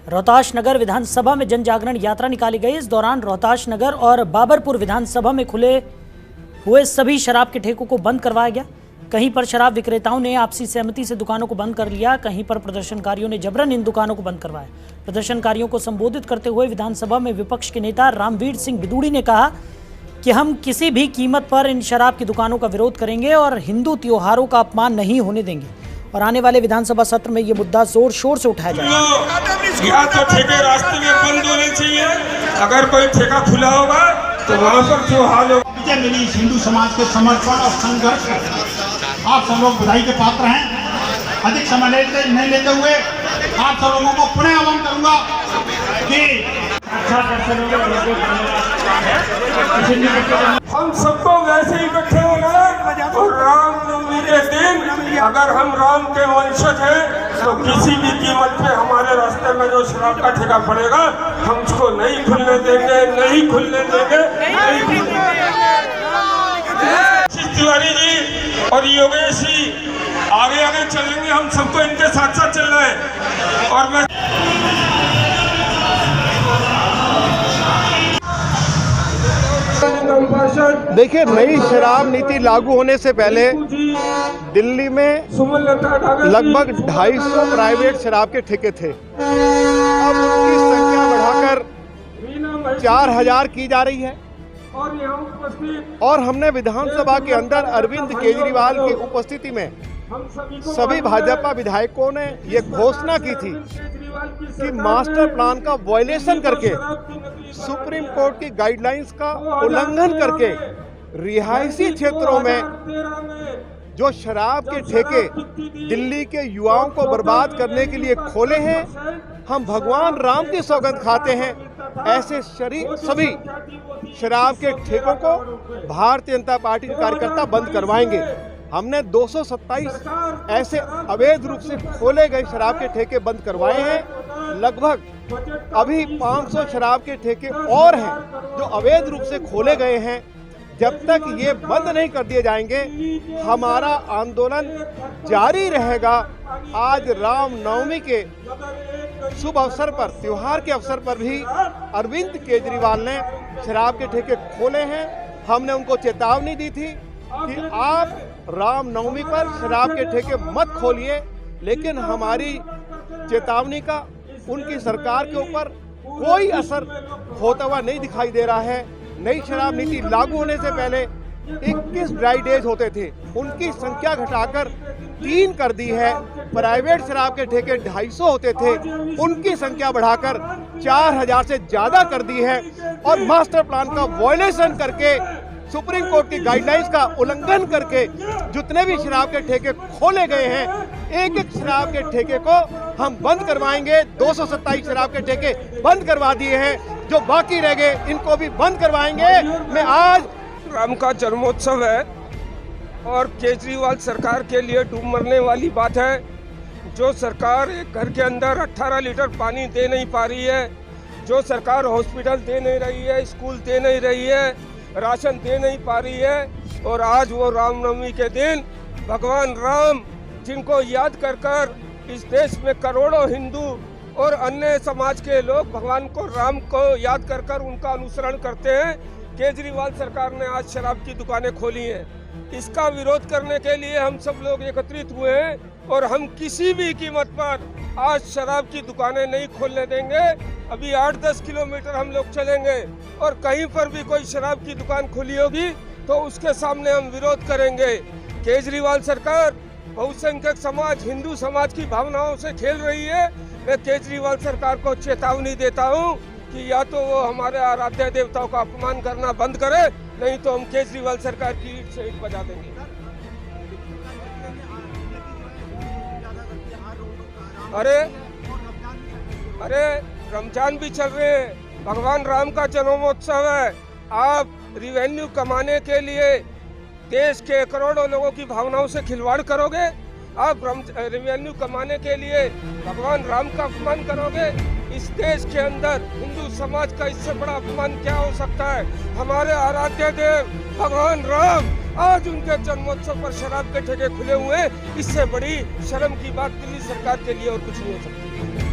रोहतास नगर विधानसभा में जन जागरण यात्रा निकाली गई। इस दौरान रोहतास नगर और बाबरपुर विधानसभा में खुले हुए सभी शराब के ठेकों को बंद करवाया गया। कहीं पर शराब विक्रेताओं ने आपसी सहमति से दुकानों को बंद कर लिया, कहीं पर प्रदर्शनकारियों ने जबरन इन दुकानों को बंद करवाया। प्रदर्शनकारियों को संबोधित करते हुए विधानसभा में विपक्ष के नेता रामवीर सिंह बिदूड़ी ने कहा कि हम किसी भी कीमत पर इन शराब की दुकानों का विरोध करेंगे और हिंदू त्योहारों का अपमान नहीं होने देंगे और आने वाले विधानसभा सत्र में ये मुद्दा जोर शोर से उठाया जाएगा। या तो ठेके रास्ते में बंद होने चाहिए, अगर कोई ठेका खुला होगा तो वहाँ पर जो हाल होगा। मिली हिंदू समाज के समर्पण और संघर्ष आप सब लोग बधाई के पात्र हैं। अधिक समय नहीं लेते हुए आप सब लोगों को पुनः आह्वान करूंगा कि हम सबको वैसे ही इकट्ठे होना और रामनवमी के दिन अगर हम राम के वंशज हैं तो किसी भी कीमत पे हमारे रास्ते में जो शराब का ठेका पड़ेगा हम उसको नहीं खुलने देंगे, नहीं खुलने देंगे, नहीं खुलने देंगे। तिवारी जी और योगेश जी आगे आगे चलेंगे, हम सबको इनके साथ साथ चलना है। और मैं देखिए, नई शराब नीति लागू होने से पहले दिल्ली में लगभग 250 प्राइवेट शराब के ठेके थे। अब उनकी संख्या बढ़ाकर 4000 की जा रही है और हमने विधानसभा के अंदर अरविंद केजरीवाल की उपस्थिति में सभी भाजपा विधायकों ने ये घोषणा की थी कि मास्टर प्लान का वायलेशन करके, सुप्रीम कोर्ट की गाइडलाइंस का उल्लंघन करके रिहायशी क्षेत्रों में जो शराब के ठेके दिल्ली के युवाओं को बर्बाद करने के लिए खोले हैं, हम भगवान राम की सौगंध खाते हैं ऐसे सभी शराब के ठेकों को भारतीय जनता पार्टी के कार्यकर्ता बंद करवाएंगे। हमने 227 ऐसे अवैध रूप से खोले गए शराब के ठेके बंद करवाए हैं। लगभग अभी 500 शराब के ठेके और हैं जो अवैध रूप से खोले गए हैं। जब तक ये बंद नहीं कर दिए जाएंगे हमारा आंदोलन जारी रहेगा। आज रामनवमी के शुभ अवसर पर, त्योहार के अवसर पर भी अरविंद केजरीवाल ने शराब के ठेके खोले हैं। हमने उनको चेतावनी दी थी कि आप रामनवमी पर शराब के ठेके मत खोलिए, लेकिन हमारी चेतावनी का उनकी सरकार के ऊपर कोई असर होता हुआ नहीं दिखाई दे रहा है। नई शराब नीति लागू होने से पहले 21 ड्राई डेज होते थे, उनकी संख्या घटाकर 3 कर दी है। प्राइवेट शराब के ठेके 250 होते थे, उनकी संख्या बढ़ाकर 4000 से ज्यादा कर दी है और मास्टर प्लान का वायलेशन करके, सुप्रीम कोर्ट की गाइडलाइंस का उल्लंघन करके जितने भी शराब के ठेके खोले गए हैं, एक एक शराब के ठेके को हम बंद करवाएंगे। 227 शराब के ठेके बंद करवा दिए हैं, जो बाकी रह गए इनको भी बंद करवाएंगे। मैं आज राम का जन्मोत्सव है और केजरीवाल सरकार के लिए डूब मरने वाली बात है। जो सरकार एक घर के अंदर 18 लीटर पानी दे नहीं पा रही है, जो सरकार हॉस्पिटल दे नहीं रही है, स्कूल दे नहीं रही है, राशन दे नहीं पा रही है, और आज वो रामनवमी के दिन भगवान राम, जिनको याद कर कर इस देश में करोड़ों हिंदू और अन्य समाज के लोग भगवान को, राम को याद कर कर उनका अनुसरण करते हैं, केजरीवाल सरकार ने आज शराब की दुकानें खोली हैं। इसका विरोध करने के लिए हम सब लोग एकत्रित हुए हैं और हम किसी भी कीमत पर आज शराब की दुकानें नहीं खोलने देंगे। अभी 8-10 किलोमीटर हम लोग चलेंगे और कहीं पर भी कोई शराब की दुकान खुली होगी तो उसके सामने हम विरोध करेंगे। केजरीवाल सरकार बहुसंख्यक समाज, हिंदू समाज की भावनाओं से खेल रही है। मैं केजरीवाल सरकार को चेतावनी देता हूं कि या तो वो हमारे आराध्य देवताओं का अपमान करना बंद करे, नहीं तो हम केजरीवाल सरकार की ईंट से ईंट बजा देंगे। अरे रमजान भी चल रहे हैं, भगवान राम का जन्मोत्सव है। आप रिवेन्यू कमाने के लिए देश के करोड़ों लोगों की भावनाओं से खिलवाड़ करोगे? आप रेवेन्यू कमाने के लिए भगवान राम का अपमान करोगे? इस देश के अंदर हिंदू समाज का इससे बड़ा अपमान क्या हो सकता है? हमारे आराध्य देव भगवान राम, आज उनके जन्मोत्सव पर शराब के ठेके खुले हुए हैं। इससे बड़ी शर्म की बात दिल्ली सरकार के लिए और कुछ नहीं हो सकती।